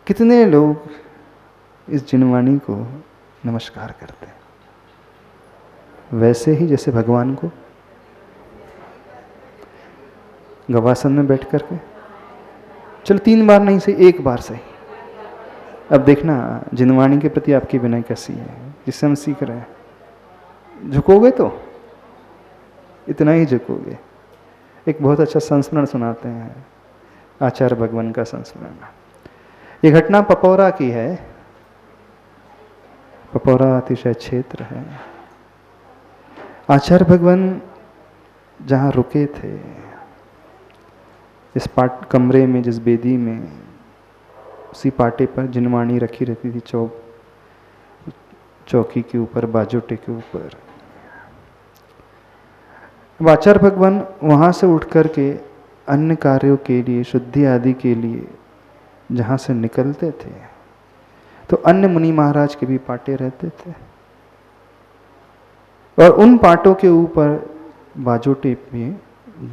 कितने लोग इस जिनवाणी को नमस्कार करते हैं, वैसे ही जैसे भगवान को गवासन में बैठ करके। चलो 3 बार नहीं सही, 1 बार सही। अब देखना जिनवाणी के प्रति आपकी विनय कैसी है, जिससे हम सीख रहे हैं। झुकोगे तो इतना ही झुकोगे। एक बहुत अच्छा संस्मरण सुनाते हैं, आचार्य भगवान का संस्मरण। ये घटना पपौरा की है। पपौरा अतिशय क्षेत्र है। आचार्य भगवान जहाँ रुके थे, इस कमरे में, जिस बेदी में, उसी पाटे पर जिनवाणी रखी रहती थी, चौकी के ऊपर, बाजोटे के ऊपर। अब आचार्य भगवान वहाँ से उठ कर के अन्य कार्यों के लिए, शुद्धि आदि के लिए जहाँ से निकलते थे, तो अन्य मुनि महाराज के भी पाटे रहते थे, और उन पाटों के ऊपर बाजोटे में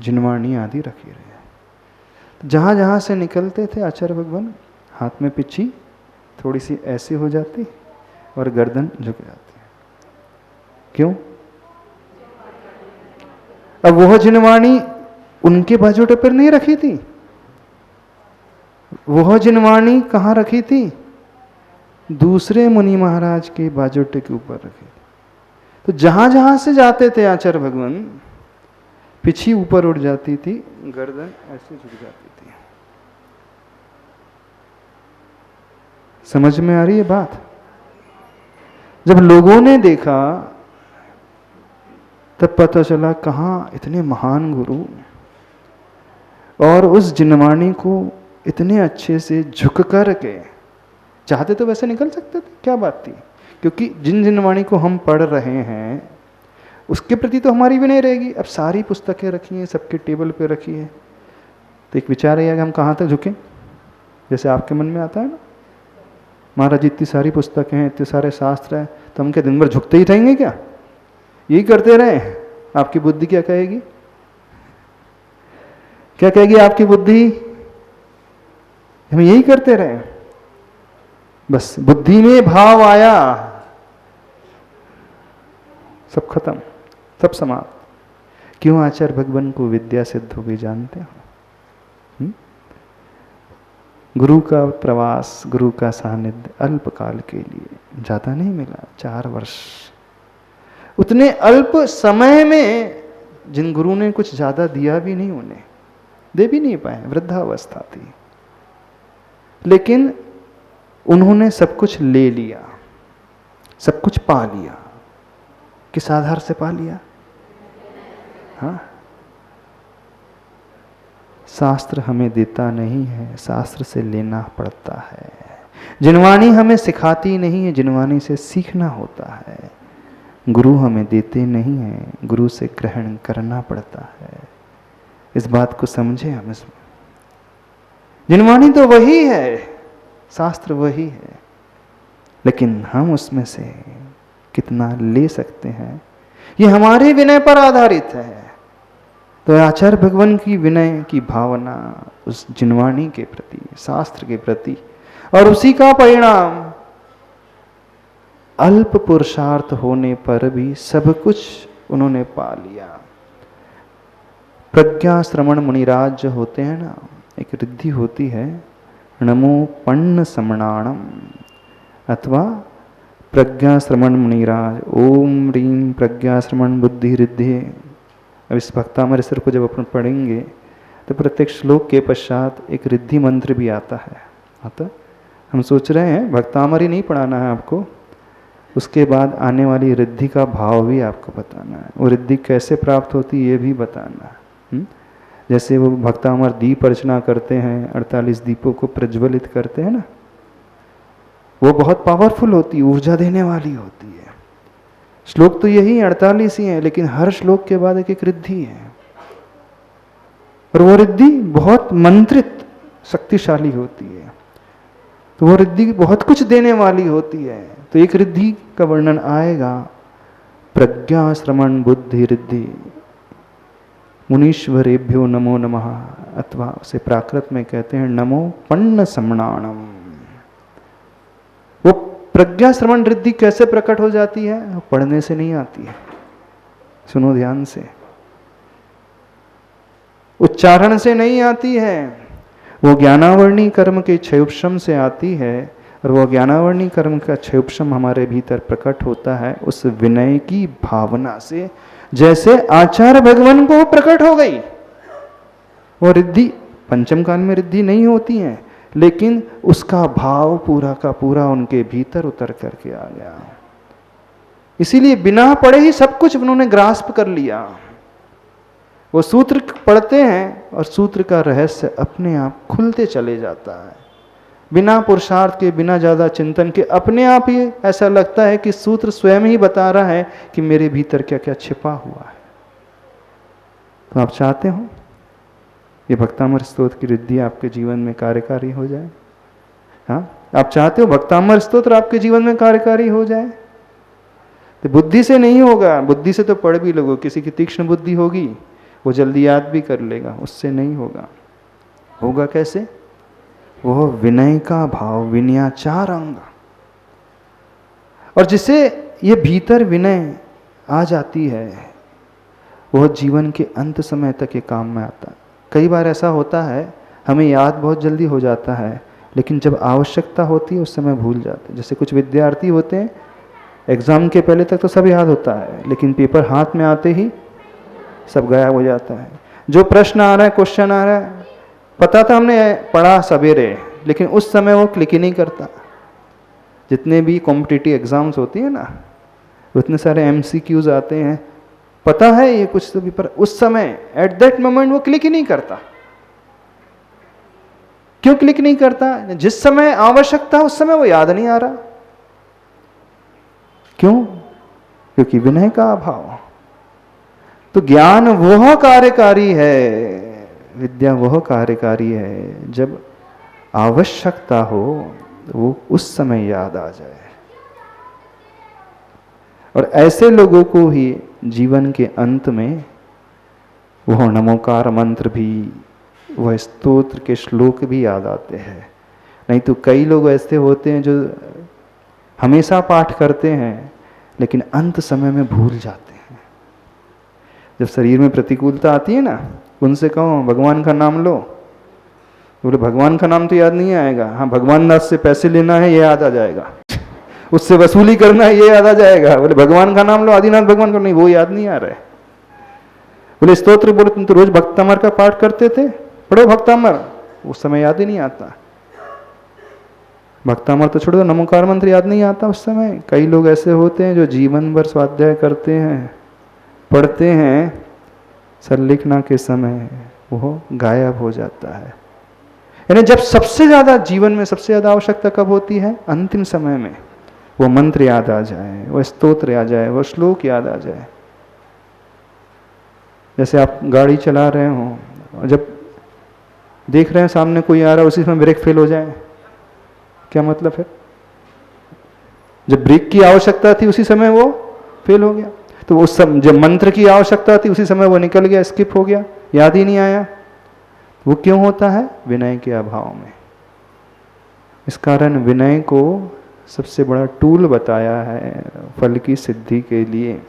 जिनवाणी आदि रखी रहे। जहाँ जहाँ से निकलते थे आचार्य भगवान, हाथ में पिछी थोड़ी सी ऐसी हो जाती और गर्दन झुक जाती। क्यों? अब वह जिनवाणी उनके बाजोटे पर नहीं रखी थी, वह जिनवाणी कहाँ रखी थी? दूसरे मुनि महाराज के बाजोटे के ऊपर रखी थी। तो जहां जहां से जाते थे आचार्य भगवान, पिछी ऊपर उठ जाती थी, गर्दन ऐसे झुक जाती थी। समझ में आ रही है बात? जब लोगों ने देखा तब पता चला कहाँ इतने महान गुरु, और उस जिनवाणी को इतने अच्छे से झुक कर के, चाहते तो वैसे निकल सकते थे, क्या बात थी? क्योंकि जिन जिनवाणी को हम पढ़ रहे हैं उसके प्रति तो हमारी भी नहीं रहेगी। अब सारी पुस्तकें रखी हैं, सबके टेबल पे रखी है, तो एक विचार है कि हम कहाँ तक झुकें? जैसे आपके मन में आता है ना, महाराज इतनी सारी पुस्तकें हैं, इतने सारे शास्त्र हैं, तो हम क्या दिन भर झुकते ही रहेंगे क्या? यही करते रहे? आपकी बुद्धि क्या कहेगी? क्या कहेगी आपकी बुद्धि? हम यही करते रहे? बस बुद्धि में भाव आया, सब खत्म, सब समाप्त। क्यों? आचार्य भगवान को विद्या सिद्ध हो गई, जानते हो? गुरु का प्रवास, गुरु का सानिध्य अल्पकाल के लिए, ज्यादा नहीं मिला, 4 वर्ष। उतने अल्प समय में जिन गुरु ने कुछ ज्यादा दिया भी नहीं, उन्हें दे भी नहीं पाए, वृद्धावस्था थी, लेकिन उन्होंने सब कुछ ले लिया, सब कुछ पा लिया। किस आधार से पा लिया? हाँ, शास्त्र हमें देता नहीं है, शास्त्र से लेना पड़ता है। जिनवाणी हमें सिखाती नहीं है, जिनवाणी से सीखना होता है। गुरु हमें देते नहीं है, गुरु से ग्रहण करना पड़ता है। इस बात को समझे हम। इसमें जिनवाणी तो वही है, शास्त्र वही है, लेकिन हम उसमें से कितना ले सकते हैं, ये हमारे विनय पर आधारित है। तो आचार्य भगवान की विनय की भावना उस जिनवाणी के प्रति, शास्त्र के प्रति, और उसी का परिणाम अल्प पुरुषार्थ होने पर भी सब कुछ उन्होंने पा लिया। प्रज्ञा श्रवण मुनिराज जो होते हैं ना, एक रिद्धि होती है, नमो पन्न समणाणम, अथवा प्रज्ञा श्रवण मुनिराज, ओम रीम प्रज्ञा श्रवण बुद्धि रिद्धि। अब इस भक्तामृत को जब अपन पढ़ेंगे तो प्रत्येक श्लोक के पश्चात एक रिद्धि मंत्र भी आता है। आता हम सोच रहे हैं भक्तामृत नहीं पढ़ाना है आपको, उसके बाद आने वाली रिद्धि का भाव भी आपको बताना है, वो रिद्धि कैसे प्राप्त होती है ये भी बताना है। जैसे वो भक्तामृत दीप अर्चना करते हैं, 48 दीपों को प्रज्वलित करते हैं ना, वो बहुत पावरफुल होती है, ऊर्जा देने वाली होती है। श्लोक तो यही 48 ही है, लेकिन हर श्लोक के बाद एक एक रिद्धि है, और वो रिद्धि बहुत मंत्रित शक्तिशाली होती है। तो वो रिद्धि बहुत कुछ देने वाली होती है। तो एक रिद्धि का वर्णन आएगा, प्रज्ञा श्रवण बुद्धि रिद्धि मुनीश्वरेभ्यो नमो नमः, अथवा उसे प्राकृत में कहते हैं नमो पन्न समणाणम। प्रज्ञा श्रवण रिद्धि कैसे प्रकट हो जाती है? पढ़ने से नहीं आती है, सुनो ध्यान से, उच्चारण से नहीं आती है, वो ज्ञानावर्णी कर्म के क्षयोपशम से आती है। और वो ज्ञानावर्णी कर्म का क्षयोपशम हमारे भीतर प्रकट होता है उस विनय की भावना से, जैसे आचार्य भगवान को प्रकट हो गई। वो रिद्धि पंचम काल में रिद्धि नहीं होती है, लेकिन उसका भाव पूरा का पूरा उनके भीतर उतर करके आ गया। इसीलिए बिना पढ़े ही सब कुछ उन्होंने ग्रास्प कर लिया। वो सूत्र पढ़ते हैं और सूत्र का रहस्य अपने आप खुलते चले जाता है, बिना पुरुषार्थ के, बिना ज़्यादा चिंतन के, अपने आप ही ऐसा लगता है कि सूत्र स्वयं ही बता रहा है कि मेरे भीतर क्या क्या छिपा हुआ है। तो आप चाहते हो ये भक्तामर स्तोत्र की रिद्धि आपके जीवन में कार्यकारी हो जाए? हाँ, आप चाहते हो भक्तामर स्तोत्र आपके जीवन में कार्यकारी हो जाए? तो बुद्धि से नहीं होगा, बुद्धि से तो पढ़ भी लोगो, किसी की तीक्ष्ण बुद्धि होगी वो जल्दी याद भी कर लेगा, उससे नहीं होगा। होगा कैसे? वो विनय का भाव, विनयाचार अंग, और जिसे ये भीतर विनय आ जाती है वह जीवन के अंत समय तक ये काम में आता है। कई बार ऐसा होता है हमें याद बहुत जल्दी हो जाता है, लेकिन जब आवश्यकता होती है उस समय भूल जाते हैं। जैसे कुछ विद्यार्थी होते हैं, एग्ज़ाम के पहले तक तो सब याद होता है, लेकिन पेपर हाथ में आते ही सब गायब हो जाता है। जो प्रश्न आ रहा है, क्वेश्चन आ रहा है, पता था हमने पढ़ा सवेरे, लेकिन उस समय वो क्लिक ही नहीं करता। जितने भी कॉम्पिटिटिव एग्जाम्स होती है ना, उतने सारे MCQs आते हैं, पता है ये कुछ तो भी, पर उस समय एट दैट मोमेंट वो क्लिक ही नहीं करता। क्यों क्लिक नहीं करता? जिस समय आवश्यकता उस समय वो याद नहीं आ रहा। क्यों? क्योंकि विनय का अभाव। तो ज्ञान वह कार्यकारी है, विद्या वह कार्यकारी है जब आवश्यकता हो वो उस समय याद आ जाए। और ऐसे लोगों को ही जीवन के अंत में वह नमोकार मंत्र भी, वह स्तोत्र के श्लोक भी याद आते हैं। नहीं तो कई लोग ऐसे होते हैं जो हमेशा पाठ करते हैं लेकिन अंत समय में भूल जाते हैं। जब शरीर में प्रतिकूलता आती है ना, उनसे कहो भगवान का नाम लो, बोले भगवान का नाम तो याद नहीं आएगा। हाँ, भगवान नाथ से पैसे लेना है ये याद आ जाएगा, उससे वसूली करना है ये याद आ जाएगा। बोले भगवान का नाम लो, आदिनाथ भगवान का नहीं, वो याद नहीं आ रहा है। बोले स्तोत्र, बोले तुम तो रोज भक्तामर का पाठ करते थे, पढ़ो भक्तामर, उस समय याद ही नहीं आता। भक्तामर तो छोड़ दो, नमोकार मंत्र याद नहीं आता उस समय। कई लोग ऐसे होते हैं जो जीवन भर स्वाध्याय करते हैं, पढ़ते हैं, संलिखना के समय वो गायब हो जाता है। यानी जब सबसे ज्यादा जीवन में सबसे ज्यादा आवश्यकता कब होती है? अंतिम समय में। वो मंत्र याद आ जाए, वो स्तोत्र याद आ जाए, वो श्लोक याद आ जाए। जैसे आप गाड़ी चला रहे हो, जब देख रहे हैं सामने कोई आ रहा है, उसी समय ब्रेक फेल हो जाए, क्या मतलब है? जब ब्रेक की आवश्यकता थी उसी समय वो फेल हो गया। तो उस समय जब मंत्र की आवश्यकता थी उसी समय वो निकल गया, स्किप हो गया, याद ही नहीं आया। वो क्यों होता है? विनय के अभाव में। इस कारण विनय को सबसे बड़ा टूल बताया है फल की सिद्धि के लिए।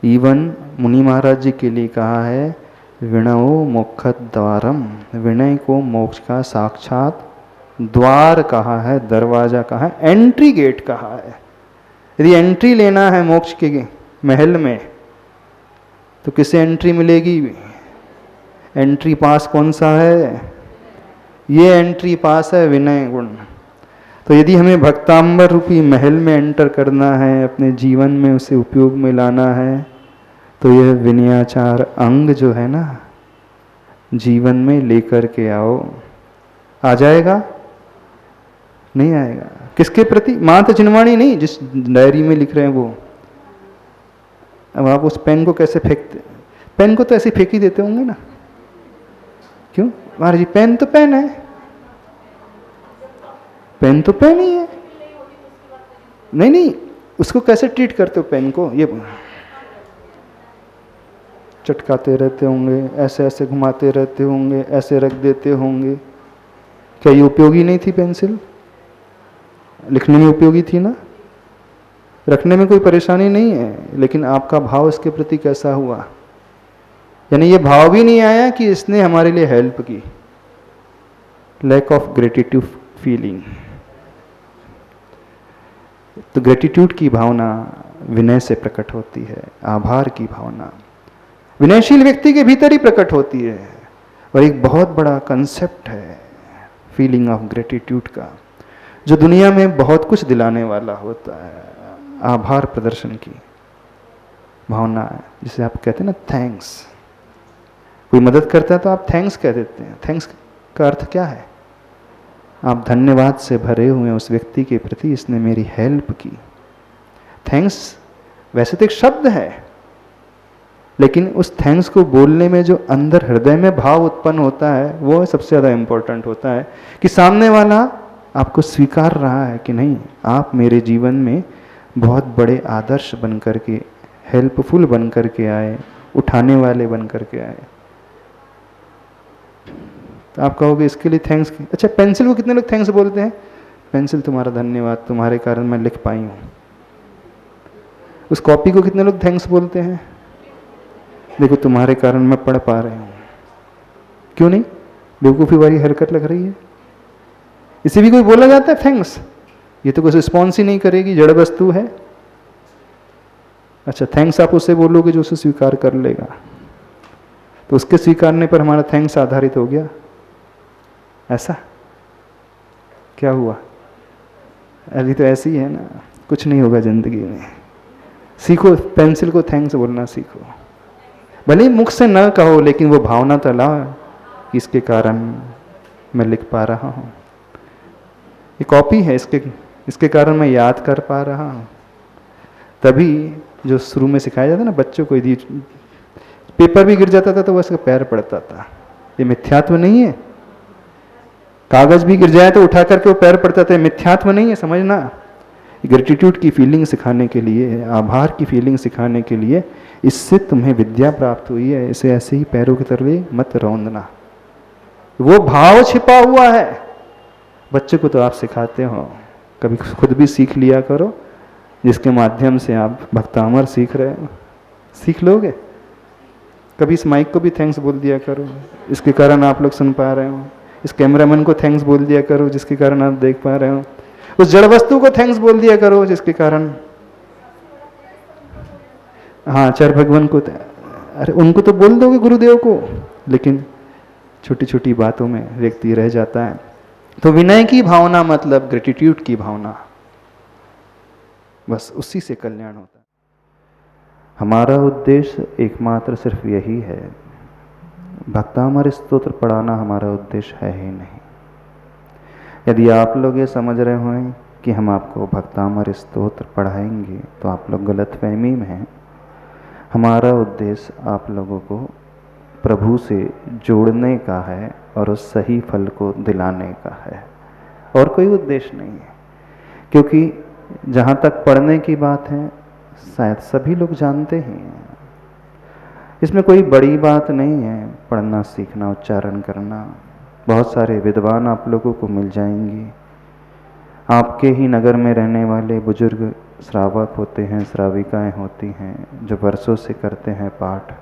इवन मुनि महाराज जी के लिए कहा है विनयो मोक्षद द्वारम, विनय को मोक्ष का साक्षात द्वार कहा है, दरवाजा कहा है, एंट्री गेट कहा है। यदि एंट्री लेना है मोक्ष के महल में तो किसे एंट्री मिलेगी? एंट्री पास कौन सा है? ये एंट्री पास है विनय गुण। तो यदि हमें भक्तांबर रूपी महल में एंटर करना है, अपने जीवन में उसे उपयोग में लाना है, तो यह विनयाचार अंग जो है ना, जीवन में लेकर के आओ। आ जाएगा? नहीं आएगा। किसके प्रति? मात्र चिन्हवाणी नहीं, जिस डायरी में लिख रहे हैं वो। अब आप उस पेन को कैसे फेंकते? पेन को तो ऐसे फेंक ही देते होंगे ना, क्यों? महाराज जी पेन तो पेन है, पेन तो पेन ही है। नहीं नहीं, उसको कैसे ट्रीट करते हो पेन को? ये चटकाते रहते होंगे, ऐसे ऐसे घुमाते रहते होंगे, ऐसे रख देते होंगे। क्या ये उपयोगी नहीं थी पेंसिल? लिखने में उपयोगी थी ना, रखने में कोई परेशानी नहीं है, लेकिन आपका भाव इसके प्रति कैसा हुआ? यानी ये भाव भी नहीं आया कि इसने हमारे लिए हेल्प की। Lack of gratitude feeling. तो ग्रेटिट्यूड की भावना विनय से प्रकट होती है, आभार की भावना विनयशील व्यक्ति के भीतर ही प्रकट होती है। और एक बहुत बड़ा कंसेप्ट है फीलिंग ऑफ ग्रेटिट्यूड का, जो दुनिया में बहुत कुछ दिलाने वाला होता है। आभार प्रदर्शन की भावना है, जिसे आप कहते हैं ना थैंक्स। कोई मदद करता है तो आप थैंक्स कह देते हैं। थैंक्स का अर्थ क्या है? आप धन्यवाद से भरे हुए उस व्यक्ति के प्रति, इसने मेरी हेल्प की। थैंक्स वैसे तो एक शब्द है, लेकिन उस थैंक्स को बोलने में जो अंदर हृदय में भाव उत्पन्न होता है वो सबसे ज़्यादा इम्पोर्टेंट होता है, कि सामने वाला आपको स्वीकार रहा है कि नहीं, आप मेरे जीवन में बहुत बड़े आदर्श बन कर के, हेल्पफुल बन कर के आए, उठाने वाले बन कर के आए। तो आप कहोगे इसके लिए थैंक्स। अच्छा, पेंसिल को कितने लोग थैंक्स बोलते हैं? पेंसिल तुम्हारा धन्यवाद, तुम्हारे कारण मैं लिख पाई हूँ। उस कॉपी को कितने लोग थैंक्स बोलते हैं? देखो तुम्हारे कारण मैं पढ़ पा रही हूँ। क्यों नहीं? बेवकूफ़ी वाली हरकत लग रही है। इसे भी कोई बोला जाता है थैंक्स? ये तो कोई रिस्पॉन्स ही नहीं करेगी, जड़ वस्तु है। अच्छा, थैंक्स आप उससे बोलोगे जो उसे स्वीकार कर लेगा, तो उसके स्वीकारने पर हमारा थैंक्स आधारित हो गया। ऐसा क्या हुआ? अभी तो ऐसी है ना, कुछ नहीं होगा जिंदगी में। सीखो, पेंसिल को थैंक्स बोलना सीखो। भले ही मुख से न कहो, लेकिन वो भावना तो लाओ कि इसके कारण मैं लिख पा रहा हूँ। ये कॉपी है, इसके कारण मैं याद कर पा रहा हूँ। तभी जो शुरू में सिखाया जाता ना बच्चों को, यदि पेपर भी गिर जाता था तो उसका पैर पड़ता था। ये मिथ्यात्व नहीं है। कागज भी गिर जाए तो उठा करके वो पैर पड़ता था, मिथ्यात्व नहीं है, समझना। ग्रेटिट्यूड की फीलिंग सिखाने के लिए, आभार की फीलिंग सिखाने के लिए, इससे तुम्हें विद्या प्राप्त हुई है, इसे ऐसे ही पैरों के तले मत रौंदना। वो भाव छिपा हुआ है। बच्चे को तो आप सिखाते हो, कभी खुद भी सीख लिया करो, जिसके माध्यम से आप भक्तामर सीख रहे हो। सीख लोगे। कभी इस माइक को भी थैंक्स बोल दिया करो, इसके कारण आप लोग सुन पा रहे हो। इस कैमरामैन को थैंक्स बोल दिया करो, जिसके कारण आप देख पा रहे हो। उस जड़ वस्तु को थैंक्स बोल दिया करो, जिसके कारण, हाँ, आचार्य भगवान को, अरे उनको तो बोल दोगे, गुरुदेव को, लेकिन छोटी छोटी बातों में व्यक्ति रह जाता है। तो विनय की भावना मतलब ग्रेटिट्यूड की भावना, बस उसी से कल्याण होता है। हमारा उद्देश्य एकमात्र सिर्फ यही है, भक्तामर स्तोत्र पढ़ाना हमारा उद्देश्य है ही नहीं। यदि आप लोग ये समझ रहे हों कि हम आपको भक्तामर स्तोत्र पढ़ाएंगे तो आप लोग गलतफहमी में हैं। हमारा उद्देश्य आप लोगों को प्रभु से जोड़ने का है और उस सही फल को दिलाने का है, और कोई उद्देश्य नहीं है। क्योंकि जहाँ तक पढ़ने की बात है, शायद सभी लोग जानते हैं, इसमें कोई बड़ी बात नहीं है। पढ़ना, सीखना, उच्चारण करना, बहुत सारे विद्वान आप लोगों को मिल जाएंगे। आपके ही नगर में रहने वाले बुजुर्ग श्रावक होते हैं, श्राविकाएं होती हैं, जो वर्षों से करते हैं पाठ।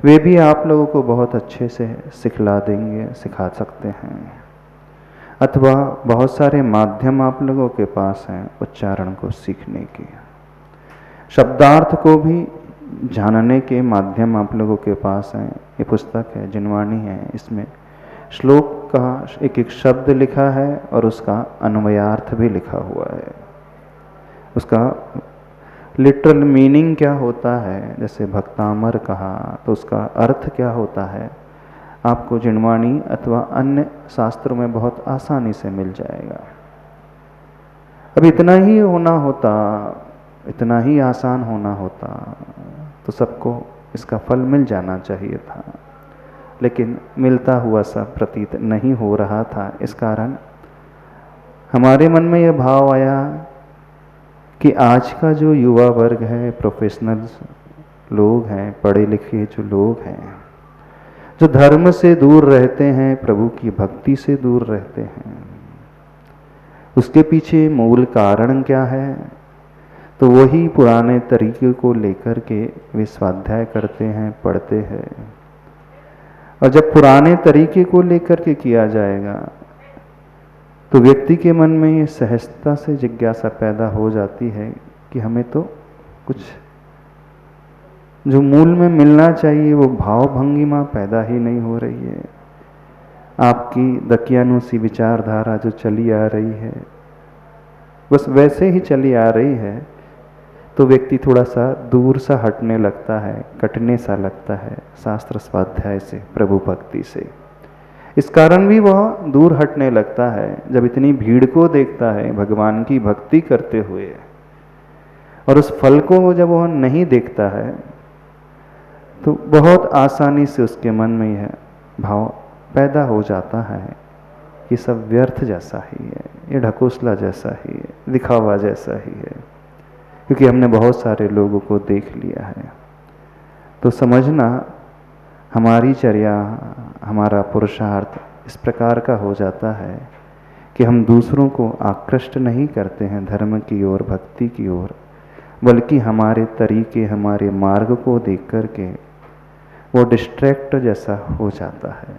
वे भी आप लोगों को बहुत अच्छे से सिखला देंगे, सिखा सकते हैं। अथवा बहुत सारे माध्यम आप लोगों के पास हैं उच्चारण को सीखने के, शब्दार्थ को भी जानने के माध्यम आप लोगों के पास हैं। ये पुस्तक है, जिनवाणी है, इसमें श्लोक का एक एक शब्द लिखा है और उसका अन्वयार्थ भी लिखा हुआ है। उसका लिटरल मीनिंग क्या होता है, जैसे भक्तामर कहा तो उसका अर्थ क्या होता है, आपको जिनवाणी अथवा अन्य शास्त्रों में बहुत आसानी से मिल जाएगा। अब इतना ही होना होता, इतना ही आसान होना होता तो सबको इसका फल मिल जाना चाहिए था, लेकिन मिलता हुआ सा प्रतीत नहीं हो रहा था। इस कारण हमारे मन में यह भाव आया कि आज का जो युवा वर्ग है, प्रोफेशनल्स लोग हैं, पढ़े लिखे जो लोग हैं, जो धर्म से दूर रहते हैं, प्रभु की भक्ति से दूर रहते हैं, उसके पीछे मूल कारण क्या है? तो वही पुराने तरीके को लेकर के वे स्वाध्याय करते हैं, पढ़ते हैं। और जब पुराने तरीके को लेकर के किया जाएगा तो व्यक्ति के मन में ये सहजता से जिज्ञासा पैदा हो जाती है कि हमें तो कुछ जो मूल में मिलना चाहिए वो भाव भंगिमा पैदा ही नहीं हो रही है। आपकी दकियानुसी विचारधारा जो चली आ रही है बस वैसे ही चली आ रही है, तो व्यक्ति थोड़ा सा दूर सा हटने लगता है, कटने सा लगता है शास्त्र स्वाध्याय से, प्रभु भक्ति से। इस कारण भी वह दूर हटने लगता है जब इतनी भीड़ को देखता है भगवान की भक्ति करते हुए, और उस फल को जब वह नहीं देखता है तो बहुत आसानी से उसके मन में यह भाव पैदा हो जाता है कि सब व्यर्थ जैसा ही है, ये ढकोसला जैसा ही है, दिखावा जैसा ही है, क्योंकि हमने बहुत सारे लोगों को देख लिया है। तो समझना हमारी चर्या, हमारा पुरुषार्थ इस प्रकार का हो जाता है कि हम दूसरों को आकृष्ट नहीं करते हैं धर्म की ओर, भक्ति की ओर, बल्कि हमारे तरीके, हमारे मार्ग को देख करके वो डिस्ट्रैक्ट जैसा हो जाता है।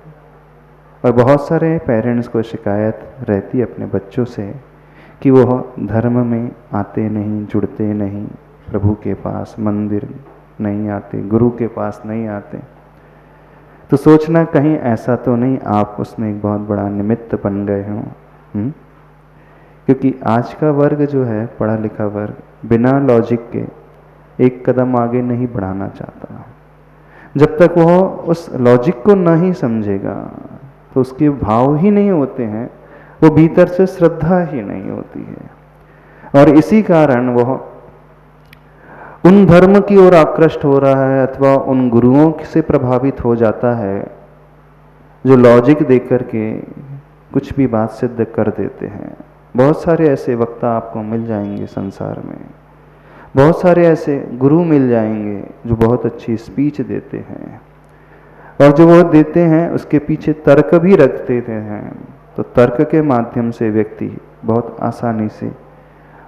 और बहुत सारे पेरेंट्स को शिकायत रहती है अपने बच्चों से कि वह धर्म में आते नहीं, जुड़ते नहीं, प्रभु के पास मंदिर नहीं आते, गुरु के पास नहीं आते। तो सोचना कहीं ऐसा तो नहीं आप उसमें एक बहुत बड़ा निमित्त बन गए हों। क्योंकि आज का वर्ग जो है, पढ़ा लिखा वर्ग, बिना लॉजिक के एक कदम आगे नहीं बढ़ाना चाहता। जब तक वह उस लॉजिक को नहीं समझेगा तो उसके भाव ही नहीं होते हैं, वो भीतर से श्रद्धा ही नहीं होती है। और इसी कारण वह उन धर्म की ओर आकृष्ट हो रहा है अथवा उन गुरुओं से प्रभावित हो जाता है जो लॉजिक देकर के कुछ भी बात सिद्ध कर देते हैं। बहुत सारे ऐसे वक्ता आपको मिल जाएंगे संसार में, बहुत सारे ऐसे गुरु मिल जाएंगे जो बहुत अच्छी स्पीच देते हैं, और जो वो देते हैं उसके पीछे तर्क भी रख देते हैं। तो तर्क के माध्यम से व्यक्ति बहुत आसानी से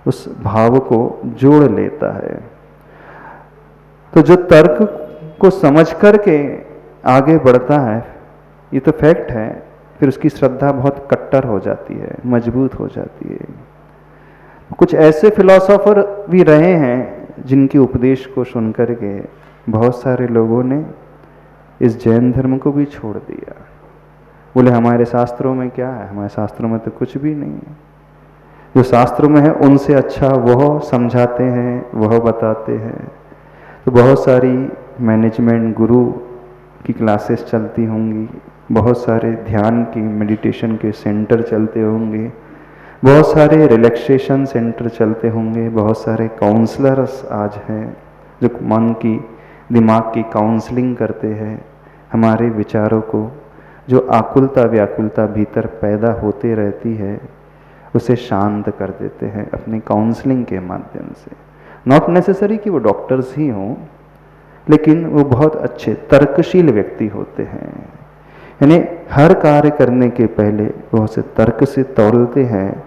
उस भाव को जोड़ लेता है। तो जो तर्क को समझ करके आगे बढ़ता है, ये तो फैक्ट है, फिर उसकी श्रद्धा बहुत कट्टर हो जाती है, मजबूत हो जाती है। कुछ ऐसे फिलोसोफर भी रहे हैं जिनके उपदेश को सुनकर के बहुत सारे लोगों ने इस जैन धर्म को भी छोड़ दिया। बोले हमारे शास्त्रों में क्या है, हमारे शास्त्रों में तो कुछ भी नहीं है। जो शास्त्रों में है उनसे अच्छा वह समझाते हैं, वह बताते हैं। तो बहुत सारी मैनेजमेंट गुरु की क्लासेस चलती होंगी, बहुत सारे ध्यान की, मेडिटेशन के सेंटर चलते होंगे, बहुत सारे रिलैक्सेशन सेंटर चलते होंगे, बहुत सारे काउंसलर्स आज हैं जो मन की, दिमाग की काउंसलिंग करते हैं। हमारे विचारों को जो आकुलता व्याकुलता भीतर पैदा होते रहती है उसे शांत कर देते हैं अपनी काउंसलिंग के माध्यम से। नॉट नेसेसरी कि वो डॉक्टर्स ही हों, लेकिन वो बहुत अच्छे तर्कशील व्यक्ति होते हैं। यानी हर कार्य करने के पहले वो उसे तर्क से तौलते हैं,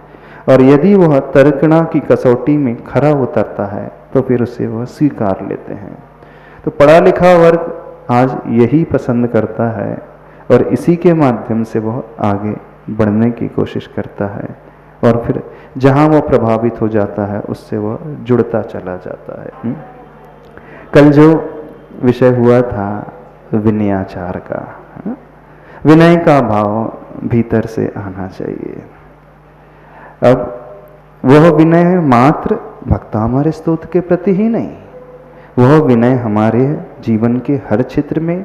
और यदि वह तर्कना की कसौटी में खरा उतरता है तो फिर उसे वह स्वीकार लेते हैं। तो पढ़ा लिखा वर्ग आज यही पसंद करता है, और इसी के माध्यम से वह आगे बढ़ने की कोशिश करता है, और फिर जहाँ वह प्रभावित हो जाता है उससे वह जुड़ता चला जाता है। कल जो विषय हुआ था विनयाचार का, विनय का भाव भीतर से आना चाहिए। अब वह विनय मात्र भक्तामर स्तोत्र के प्रति ही नहीं, वह विनय हमारे जीवन के हर क्षेत्र में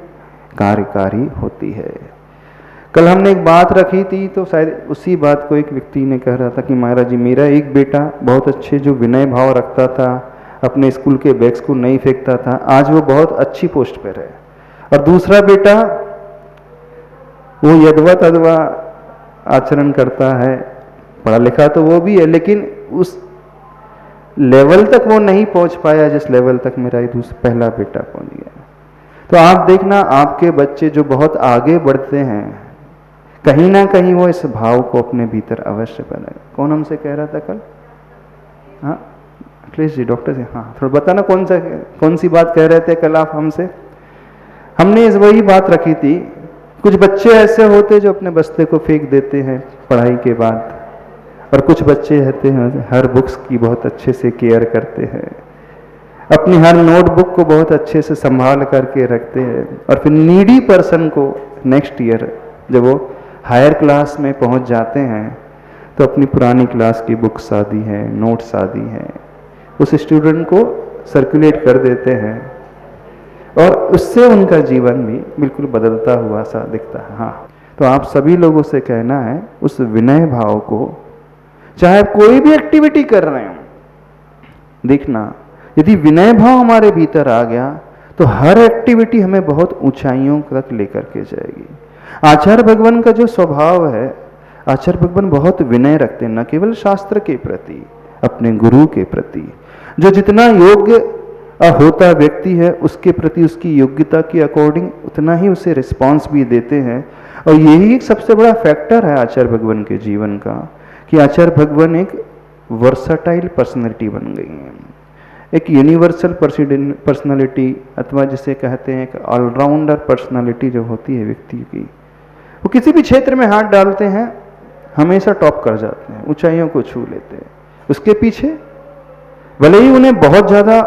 कार्यकारी होती है। कल हमने एक बात रखी थी, तो शायद उसी बात को एक व्यक्ति ने कह रहा था कि महाराज जी, मेरा एक बेटा बहुत अच्छे जो विनय भाव रखता था, अपने स्कूल के बैग्स को नहीं फेंकता था, आज वो बहुत अच्छी पोस्ट पर है, और दूसरा बेटा वो यदवा तदवा आचरण करता है, पढ़ा लिखा तो वो भी है, लेकिन उस लेवल तक वो नहीं पहुंच पाया जिस लेवल तक मेरा पहला बेटा पहुंच गया। तो आप देखना, आपके बच्चे जो बहुत आगे बढ़ते हैं, कहीं ना कहीं वो इस भाव को अपने भीतर अवश्य पैदा। कौन हमसे कह रहा था कल? हाँ अखिलेश जी, डॉक्टर जी, हाँ थोड़ा बताना कौन सी बात कह रहे थे कल आप हमसे? हमने इस वही बात रखी थी, कुछ बच्चे ऐसे होते जो अपने बस्ते को फेंक देते हैं पढ़ाई के बाद, और कुछ बच्चे रहते हैं हर बुक्स की बहुत अच्छे से केयर करते हैं, अपनी हर नोटबुक को बहुत अच्छे से संभाल करके रखते हैं, और फिर नीडी पर्सन को नेक्स्ट ईयर जब वो हायर क्लास में पहुंच जाते हैं तो अपनी पुरानी क्लास की बुक्स आदि है, नोट्स आदि है, उस स्टूडेंट को सर्कुलेट कर देते हैं, और उससे उनका जीवन भी बिल्कुल बदलता हुआ सा दिखता है। हाँ, तो आप सभी लोगों से कहना है उस विनय भाव को, चाहे कोई भी एक्टिविटी कर रहे हो, देखना यदि विनय भाव हमारे भीतर आ गया तो हर एक्टिविटी हमें बहुत ऊंचाइयों तक लेकर के जाएगी। आचार्य भगवान का जो स्वभाव है, आचार्य भगवान बहुत विनय रखते हैं, न केवल शास्त्र के प्रति, अपने गुरु के प्रति। जो जितना योग्य होता व्यक्ति है उसके प्रति उसकी योग्यता के अकॉर्डिंग उतना ही उसे रिस्पॉन्स भी देते हैं। और यही एक सबसे बड़ा फैक्टर है आचार्य भगवान के जीवन का, कि आचार्य भगवान एक वर्सटाइल पर्सनैलिटी बन गई है, एक यूनिवर्सल पर्सनैलिटी, अथवा जिसे कहते हैं एक ऑलराउंडर पर्सनैलिटी जो होती है व्यक्ति की, वो किसी भी क्षेत्र में हाथ डालते हैं हमेशा टॉप कर जाते हैं, ऊंचाइयों को छू लेते हैं। उसके पीछे भले ही उन्हें बहुत ज़्यादा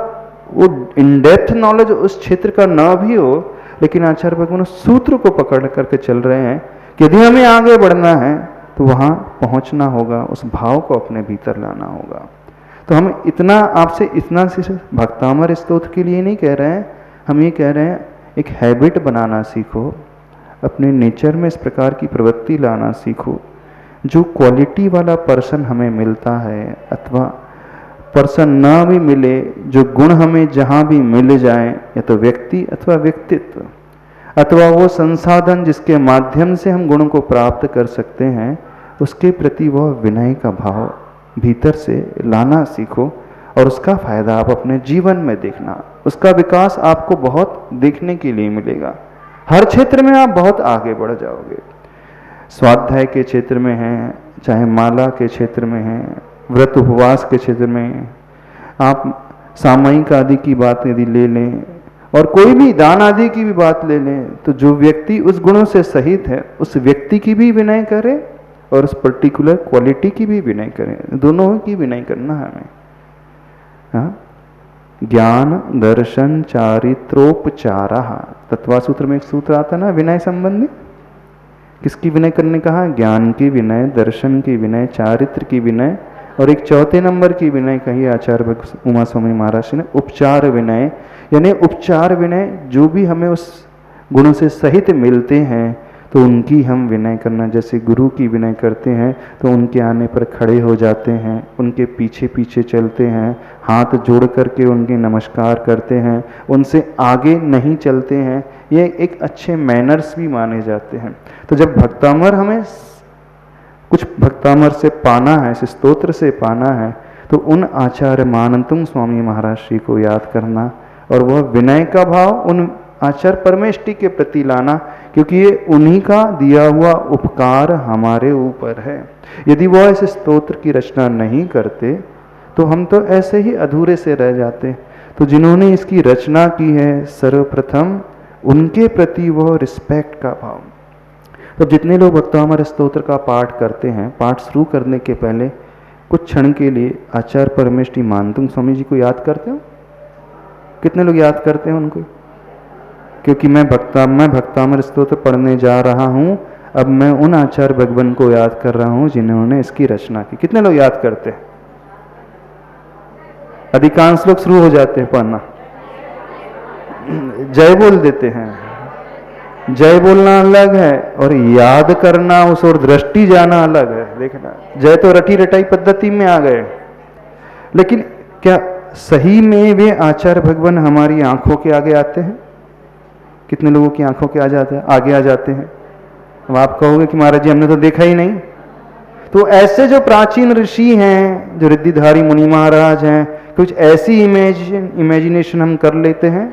वो इन डेप्थ नॉलेज उस क्षेत्र का ना भी हो, लेकिन आचार्य भगवान उस सूत्र को पकड़ करके चल रहे हैं कि यदि हमें आगे बढ़ना है तो वहाँ पहुँचना होगा, उस भाव को अपने भीतर लाना होगा। तो हम इतना आपसे इतना सिर्फ भक्तामर स्तोत्र के लिए नहीं कह रहे हैं, हम ये कह रहे हैं एक हैबिट बनाना सीखो, अपने नेचर में इस प्रकार की प्रवृत्ति लाना सीखो। जो क्वालिटी वाला पर्सन हमें मिलता है, अथवा पर्सन ना भी मिले, जो गुण हमें जहाँ भी मिल जाए, या तो व्यक्ति अथवा व्यक्तित्व, अथवा वो संसाधन जिसके माध्यम से हम गुणों को प्राप्त कर सकते हैं, उसके प्रति वह विनय का भाव भीतर से लाना सीखो, और उसका फायदा आप अपने जीवन में देखना, उसका विकास आपको बहुत देखने के लिए मिलेगा। हर क्षेत्र में आप बहुत आगे बढ़ जाओगे। स्वाध्याय के क्षेत्र में हैं, चाहे माला के क्षेत्र में हैं, व्रत उपवास के क्षेत्र में, आप सामयिक आदि की बात यदि ले लें, और कोई भी दान आदि की भी बात ले लें, तो जो व्यक्ति उस गुणों से सहित है उस व्यक्ति की भी विनय करे और उस पर्टिकुलर क्वालिटी की भी विनय करें, दोनों की विनय करना है हमें। हाँ, ज्ञान दर्शन चारित्रोपचारा, तत्वासूत्र में एक सूत्र आता ना विनय संबंधी, किसकी विनय करने कहा? ज्ञान की विनय, दर्शन की विनय, चारित्र की विनय, और एक चौथे नंबर की विनय कही आचार्य उमा स्वामी महाराज ने उपचार विनय। यानी उपचार विनय जो भी हमें उस गुणों से सहित मिलते हैं तो उनकी हम विनय करना, जैसे गुरु की विनय करते हैं तो उनके आने पर खड़े हो जाते हैं, उनके पीछे पीछे चलते हैं, हाथ जोड़ करके उनके नमस्कार करते हैं, उनसे आगे नहीं चलते हैं। ये एक अच्छे मैनर्स भी माने जाते हैं। तो जब भक्तामर हमें कुछ भक्तामर से पाना है, इस स्तोत्र से पाना है, तो उन आचार्य मानंतुंग स्वामी महाराज श्री को याद करना, और वह विनय का भाव उन आचार्य परमेष्टि के प्रति लाना, क्योंकि ये उन्हीं का दिया हुआ उपकार हमारे ऊपर है। यदि वह इस स्तोत्र की रचना नहीं करते तो हम तो ऐसे ही अधूरे से रह जाते। तो जिन्होंने इसकी रचना की है सर्वप्रथम, उनके प्रति वह रिस्पेक्ट का भाव। तो जितने लोग भक्तामर स्तोत्र का पाठ करते हैं, पाठ शुरू करने के पहले कुछ क्षण के लिए आचार्य परमेष्टि मानंतुंग स्वामी जी को याद करते हो? कितने लोग याद करते हैं उनको? क्योंकि मैं भक्तामर स्तोत्र पढ़ने जा रहा हूँ, अब मैं उन आचार्य भगवान को याद कर रहा हूँ जिन्होंने इसकी रचना की। कितने लोग याद करते हैं? अधिकांश लोग शुरू हो जाते हैं पढ़ना, जय बोल देते हैं। जय बोलना अलग है और याद करना, उस और दृष्टि जाना अलग है। देखना, जय तो रटी रटाई पद्धति में आ गए, लेकिन क्या सही में वे आचार्य भगवान हमारी आंखों के आगे आते हैं? कितने लोगों की आंखों के आगे आ जाते हैं? अब आप कहोगे कि महाराज जी हमने तो देखा ही नहीं। तो ऐसे जो प्राचीन ऋषि हैं, जो रिद्धिधारी मुनि महाराज हैं, कुछ ऐसी इमेजिनेशन हम कर लेते हैं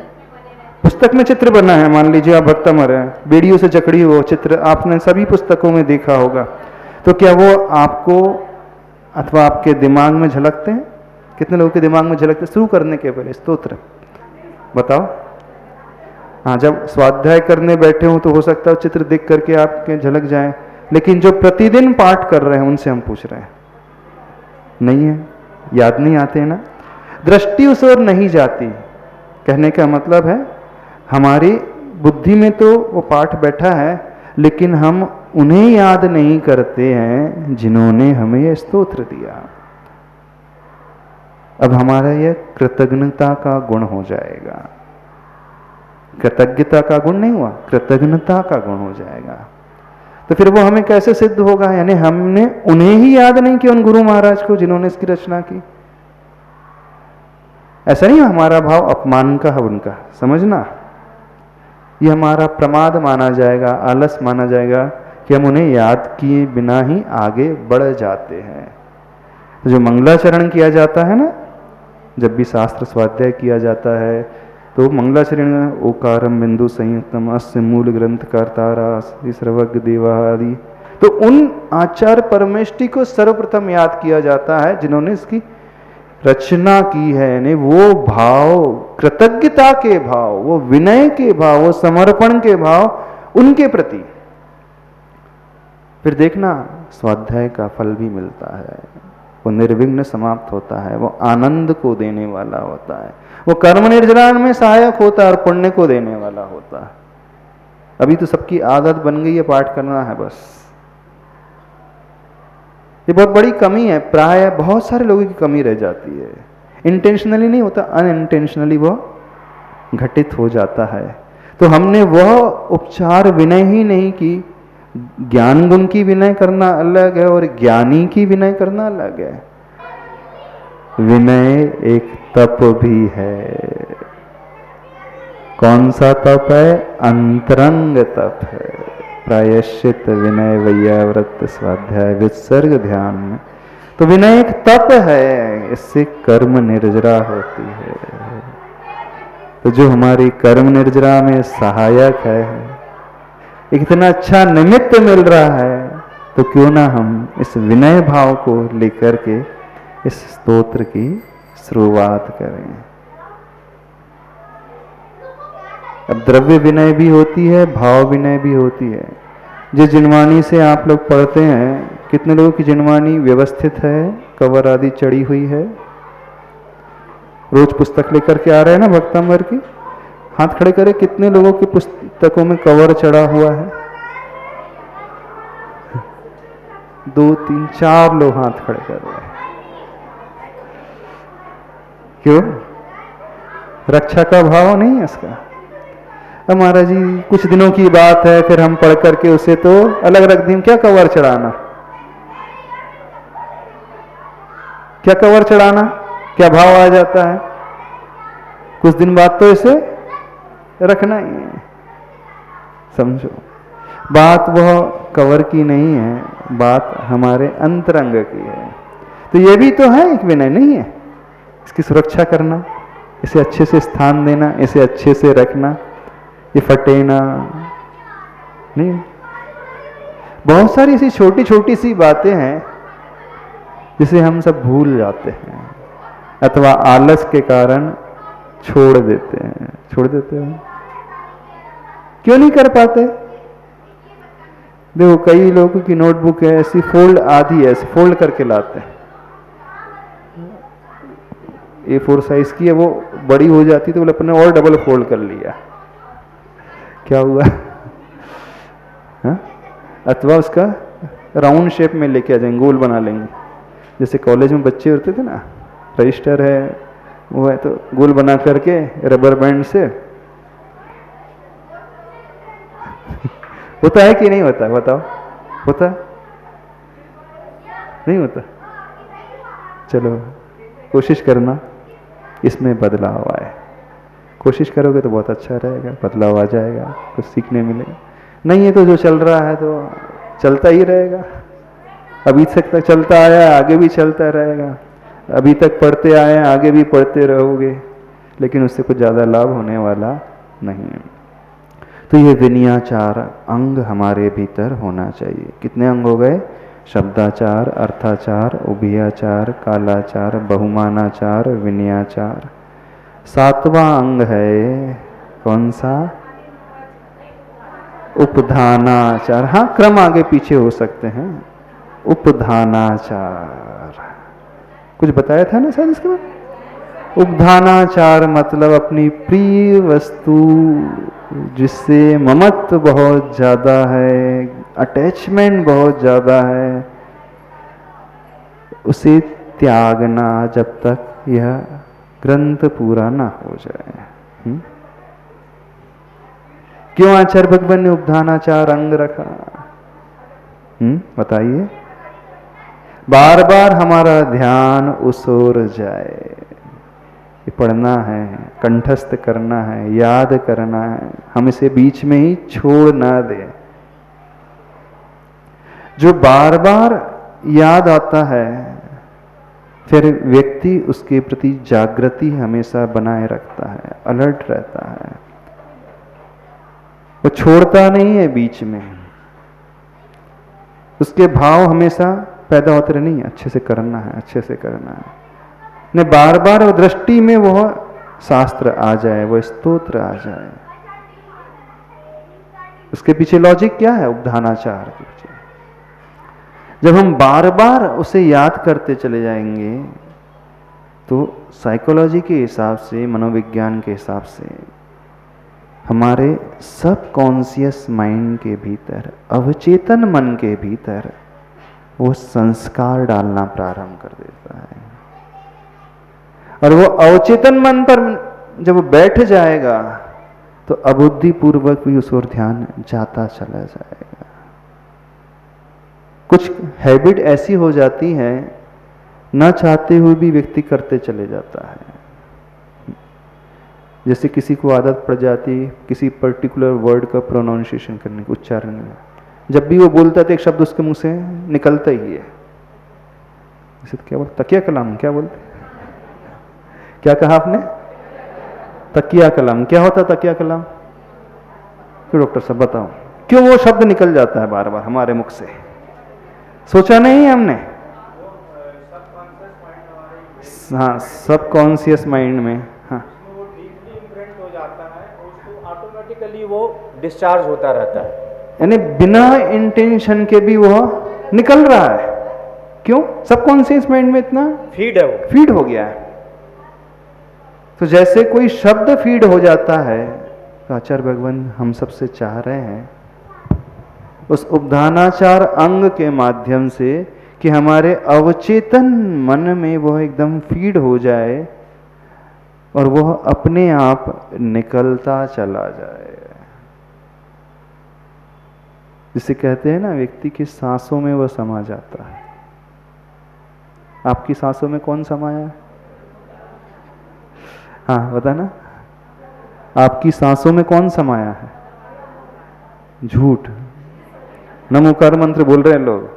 पुस्तक में चित्र बना है, मान लीजिए आप भक्तमर है, बेड़ियों से जकड़ी हो चित्र आपने सभी पुस्तकों में देखा होगा, तो क्या वो आपको अथवा आपके दिमाग में झलकते हैं? कितने लोगों के दिमाग में झलकते हैं? शुरू करने के पहले स्तोत्र बताओ। हाँ, जब स्वाध्याय करने बैठे हो तो हो सकता है चित्र देख करके आपके झलक जाए, लेकिन जो प्रतिदिन पाठ कर रहे हैं उनसे हम पूछ रहे हैं, नहीं है, याद नहीं आते हैं ना, दृष्टि उस ओर नहीं जाती। कहने का मतलब है हमारी बुद्धि में तो वो पाठ बैठा है, लेकिन हम उन्हें याद नहीं करते हैं जिन्होंने हमें यह स्तोत्र दिया। अब हमारा यह कृतज्ञता का गुण हो जाएगा, कृतज्ञता का गुण नहीं हुआ, कृतज्ञता का गुण हो जाएगा। तो फिर वो हमें कैसे सिद्ध होगा? यानी हमने उन्हें ही याद नहीं किया, उन गुरु महाराज को जिन्होंने इसकी रचना की। ऐसा नहीं हमारा भाव अपमान का है उनका, समझना, ये हमारा प्रमाद माना जाएगा, आलस माना जाएगा कि हम उन्हें याद किए बिना ही आगे बढ़ जाते हैं। तो जो मंगलाचरण किया जाता है ना, जब भी शास्त्र स्वाध्याय किया जाता है तो मंगलाचरण में ओकारम बिंदु संयुक्तम अस्य मूल ग्रंथ कर्तारा सर्वज्ञ देवा आदि, तो उन आचार्य परमेष्टि को सर्वप्रथम याद किया जाता है जिन्होंने इसकी रचना की है। यानी वो भाव, कृतज्ञता के भाव, वो विनय के भाव, वो समर्पण के भाव उनके प्रति, फिर देखना स्वाध्याय का फल भी मिलता है, वो निर्विघ्न समाप्त होता है, वो आनंद को देने वाला होता है, वो कर्म निर्जरा में सहायक होता है और पुण्य को देने वाला होता है। अभी तो सबकी आदत बन गई है पाठ करना है बस, ये बहुत बड़ी कमी है, प्राय बहुत सारे लोगों की कमी रह जाती है। इंटेंशनली नहीं होता, अनइंटेंशनली वो घटित हो जाता है। तो हमने वह उपचार विनय ही नहीं की। ज्ञान गुण की विनय करना अलग है और ज्ञानी की विनय करना अलग है। विनय एक तप भी है। कौन सा तप है? अंतरंग तप है। प्रायश्चित विनय वैयाव्रत स्वाध्याय विसर्ग ध्यान में, तो विनय एक तप है, इससे कर्म निर्जरा होती है। तो जो हमारी कर्म निर्जरा में सहायक है, एक इतना अच्छा निमित्त मिल रहा है, तो क्यों ना हम इस विनय भाव को लेकर के इस स्तोत्र की शुरुआत करें। अब द्रव्य विनय भी होती है, भाव विनय भी होती है। जिस जिनवानी से आप लोग पढ़ते हैं, कितने लोगों की जिनवानी व्यवस्थित है, कवर आदि चढ़ी हुई है? रोज पुस्तक लेकर के आ रहे हैं ना भक्तांबर की, हाथ खड़े करें, कितने लोगों की पुस्तकों में कवर चढ़ा हुआ है? 2 3 4 लोग हाथ खड़े कर रहे हैं। क्यों? रक्षा का भाव नहीं है इसका। अब महाराज जी कुछ दिनों की बात है, फिर हम पढ़ करके उसे तो अलग रख दें, क्या कवर चढ़ाना, क्या कवर चढ़ाना, क्या भाव आ जाता है? कुछ दिन बाद तो इसे रखना ही है। समझो, बात वह कवर की नहीं है, बात हमारे अंतरंग की है। तो ये भी तो है एक विनय, नहीं है? इसकी सुरक्षा करना, इसे अच्छे से स्थान देना, इसे अच्छे से रखना, ये फटे ना, नहीं। बहुत सारी ऐसी छोटी छोटी सी बातें हैं जिसे हम सब भूल जाते हैं अथवा आलस के कारण छोड़ देते हैं। क्यों नहीं कर पाते? देखो, कई लोगों की नोटबुक है ऐसी, फोल्ड आधी है, ऐसे फोल्ड करके लाते हैं। A4 साइज की है, वो बड़ी हो जाती तो बोले अपने और डबल फोल्ड कर लिया, क्या हुआ? हा? अथवा उसका राउंड शेप में लेके आ जाएंगे, गोल बना लेंगे। जैसे कॉलेज में बच्चे होते थे ना, रजिस्टर है वो है तो गोल बना करके रबर बैंड से होता है कि नहीं होता? बताओ, होता नहीं होता? चलो कोशिश करना इसमें बदलाव आए। कोशिश करोगे तो बहुत अच्छा रहेगा, बदलाव आ जाएगा, कुछ सीखने मिलेगा। नहीं है तो जो चल रहा है तो चलता ही रहेगा। अभी तक चलता आया, आगे भी चलता रहेगा। अभी तक पढ़ते आए, आगे भी पढ़ते रहोगे, लेकिन उससे कुछ ज़्यादा लाभ होने वाला नहीं। तो ये विनयाचार अंग हमारे भीतर होना चाहिए। कितने अंग हो गए? शब्दाचार, अर्थाचार, उभयाचार, कालाचार, बहुमानाचार, विनयाचार। 7वां अंग है कौन सा? उपधानाचार। हाँ, क्रम आगे पीछे हो सकते हैं। उपधानाचार कुछ बताया था ना शायद इसके बाद। उपधानाचार मतलब अपनी प्रिय वस्तु जिससे ममत्व बहुत ज्यादा है, अटैचमेंट बहुत ज्यादा है, उसे त्यागना जब तक यह ग्रंथ पूरा ना हो जाए। क्यों आचार्य भगवान ने उपधानाचार अंग रखा? बताइए। बार बार हमारा ध्यान उस ओर जाए, पढ़ना है, कंठस्थ करना है, याद करना है, हम इसे बीच में ही छोड़ ना दें। जो बार बार याद आता है, फिर व्यक्ति उसके प्रति जागृति हमेशा बनाए रखता है, अलर्ट रहता है, वो छोड़ता नहीं है बीच में। उसके भाव हमेशा पैदा होते रहे, नहीं अच्छे से करना है, अच्छे से करना है। ने बार बार वो दृष्टि में वो शास्त्र आ जाए, वो स्तोत्र आ जाए। उसके पीछे लॉजिक क्या है? उपधानाचार के पीछे जब हम बार बार उसे याद करते चले जाएंगे तो साइकोलॉजी के हिसाब से, मनोविज्ञान के हिसाब से हमारे सब कॉन्शियस माइंड के भीतर, अवचेतन मन के भीतर वो संस्कार डालना प्रारंभ कर देता है। और वो अवचेतन मन पर जब वो बैठ जाएगा तो अबुद्धि पूर्वक भी उस ओर ध्यान जाता चला जाएगा। कुछ हैबिट ऐसी हो जाती है, न चाहते हुए भी व्यक्ति करते चले जाता है। जैसे किसी को आदत पड़ जाती किसी पर्टिकुलर वर्ड का प्रोनाउंसिएशन करने की, उच्चारण में, जब भी वो बोलता है तो एक शब्द उसके मुंह से निकलता ही है। जैसे क्या बोलते? तकिया कलाम। क्या बोलते? क्या कहा आपने? तकिया कलाम। क्या होता तकिया कलाम? क्यों डॉक्टर साहब बताओ, क्यों वो शब्द निकल जाता है बार बार हमारे मुख से? सोचा नहीं है हमने? हाँ, सबकॉन्शियस माइंड में। हाँ, वो डीपली इम्प्रिंट हो जाता है, उसको ऑटोमेटिकली वो डिस्चार्ज होता रहता है, यानी बिना इंटेंशन के भी वो निकल रहा है। क्यों? सबकॉन्शियस माइंड में इतना फीड है, वो फीड हो गया है। तो जैसे कोई शब्द फीड हो जाता है, तो आचार्य भगवान हम सबसे चाह रहे हैं उस उपधानाचार अंग के माध्यम से कि हमारे अवचेतन मन में वह एकदम फीड हो जाए और वह अपने आप निकलता चला जाए। जिसे कहते हैं ना, व्यक्ति की सांसों में वह समा जाता है। आपकी सांसों में कौन समाया है? हाँ बताना, आपकी सांसों में कौन समाया है? झूठ। नमोकार मंत्र बोल रहे हैं लोग,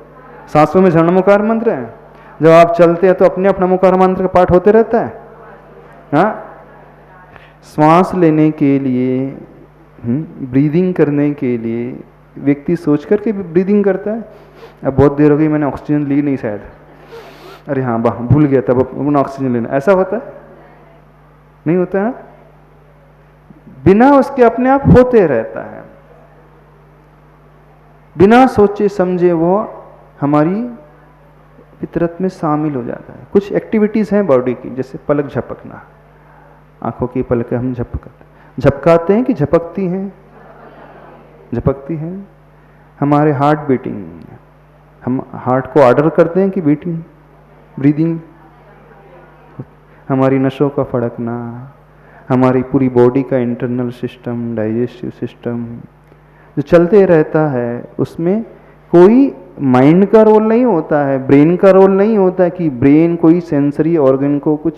सांसों में नमोकार मंत्र है। जब आप चलते हैं तो अपने आप नमोकार मंत्र का पाठ होते रहता है। हाँ, श्वास लेने के लिए, ब्रीदिंग करने के लिए व्यक्ति सोच करके ब्रीदिंग करता है। अब बहुत देर हो गई, मैंने ऑक्सीजन ली नहीं शायद, अरे हाँ भूल गया तब अपना ऑक्सीजन लेना। ऐसा होता है? नहीं होता है। बिना उसके अपने आप होते रहता है, बिना सोचे समझे वो हमारी फितरत में शामिल हो जाता है। कुछ एक्टिविटीज हैं बॉडी की, जैसे पलक झपकना, आंखों की पलकें हम झपकाते हैं कि झपकती हैं? झपकती हैं। हमारे हार्ट बीटिंग, हम हार्ट को ऑर्डर करते हैं कि बीटिंग, ब्रीदिंग। हमारी नसों का फड़कना, हमारी पूरी बॉडी का इंटरनल सिस्टम, डाइजेस्टिव सिस्टम जो चलते रहता है, उसमें कोई माइंड का रोल नहीं होता है, ब्रेन का रोल नहीं होता है कि ब्रेन कोई सेंसरी ऑर्गन को कुछ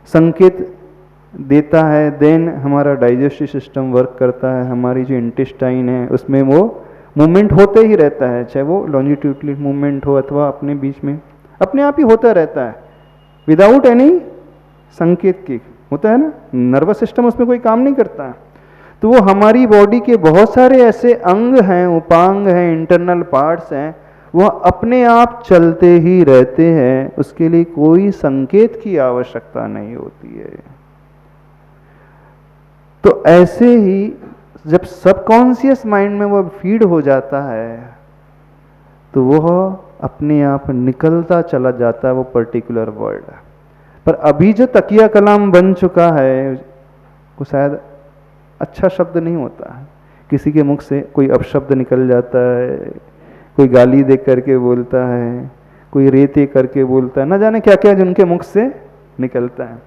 संकेत देता है, देन हमारा डाइजेस्टिव सिस्टम वर्क करता है, हमारी जो इंटेस्टाइन है उसमें वो मूवमेंट होते ही रहता है, चाहे वो लॉन्जिट्यूडली मूवमेंट हो अथवा अपने बीच में अपने आप ही होता रहता है, विदाउट एनी संकेत के होता है ना। नर्वस सिस्टम उसमें कोई काम नहीं करता है। तो वो हमारी बॉडी के बहुत सारे ऐसे अंग हैं, उपांग हैं, इंटरनल पार्ट्स हैं, वह अपने आप चलते ही रहते हैं, उसके लिए कोई संकेत की आवश्यकता नहीं होती है। तो ऐसे ही जब सबकॉन्शियस माइंड में वह फीड हो जाता है तो वह अपने आप निकलता चला जाता है वो पर्टिकुलर वर्ड। पर अभी जो तकिया कलाम बन चुका है वो शायद अच्छा शब्द नहीं होता है, किसी के मुख से कोई अपशब्द निकल जाता है, कोई गाली दे करके बोलता है, कोई रेते करके बोलता है, न जाने क्या क्या जिनके मुख से निकलता है।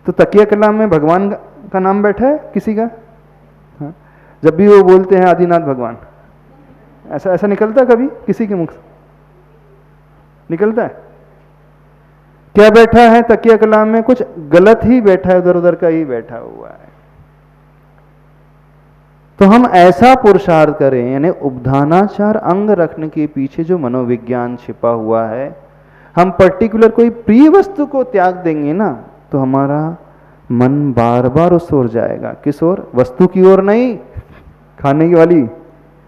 तो तकिया कलाम में भगवान का नाम बैठा है किसी का? हाँ? जब भी वो बोलते हैं आदिनाथ भगवान, ऐसा ऐसा निकलता है कभी किसी के मुख से? निकलता है? क्या बैठा है तकिया कलाम में? कुछ गलत ही बैठा है, उधर उधर का ही बैठा हुआ है। तो हम ऐसा पुरुषार्थ करें, यानी उपधानाचार अंग रखने के पीछे जो मनोविज्ञान छिपा हुआ है, हम पर्टिकुलर कोई प्रिय वस्तु को त्याग देंगे ना, तो हमारा मन बार बार उस ओर जाएगा। किस ओर? वस्तु की ओर नहीं, खाने की वाली।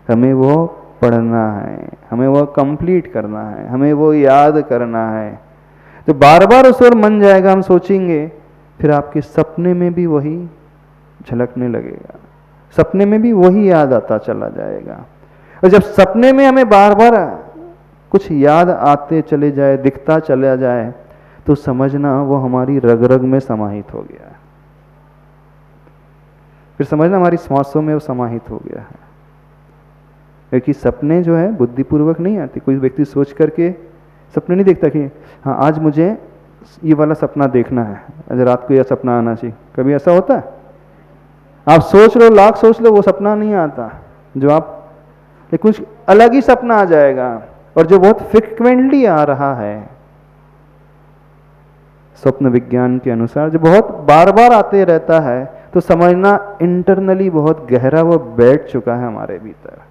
हमें वो पढ़ना है, हमें वो कंप्लीट करना है, हमें वो याद करना है। तो बार बार उस ओर मन जाएगा, हम सोचेंगे, फिर आपके सपने में भी वही झलकने लगेगा, सपने में भी वही याद आता चला जाएगा। और जब सपने में हमें बार बार कुछ याद आते चले जाए, दिखता चला जाए, तो समझना वो हमारी रग रग में समाहित हो गया है। फिर समझना हमारी श्वासों में वो समाहित हो गया है। क्योंकि सपने जो है बुद्धिपूर्वक नहीं आते। कोई व्यक्ति सोच करके सपने नहीं देखता कि हाँ आज मुझे ये वाला सपना देखना है, आज रात को यह सपना आना चाहिए। कभी ऐसा होता है? आप सोच लो, लाख सोच लो, वो सपना नहीं आता जो आप, लेकिन कुछ अलग ही सपना आ जाएगा। और जो बहुत फ्रिक्वेंटली आ रहा है स्वप्न विज्ञान के अनुसार, जो बहुत बार बार आते रहता है, तो समझना इंटरनली बहुत गहरा वो बैठ चुका है हमारे भीतर।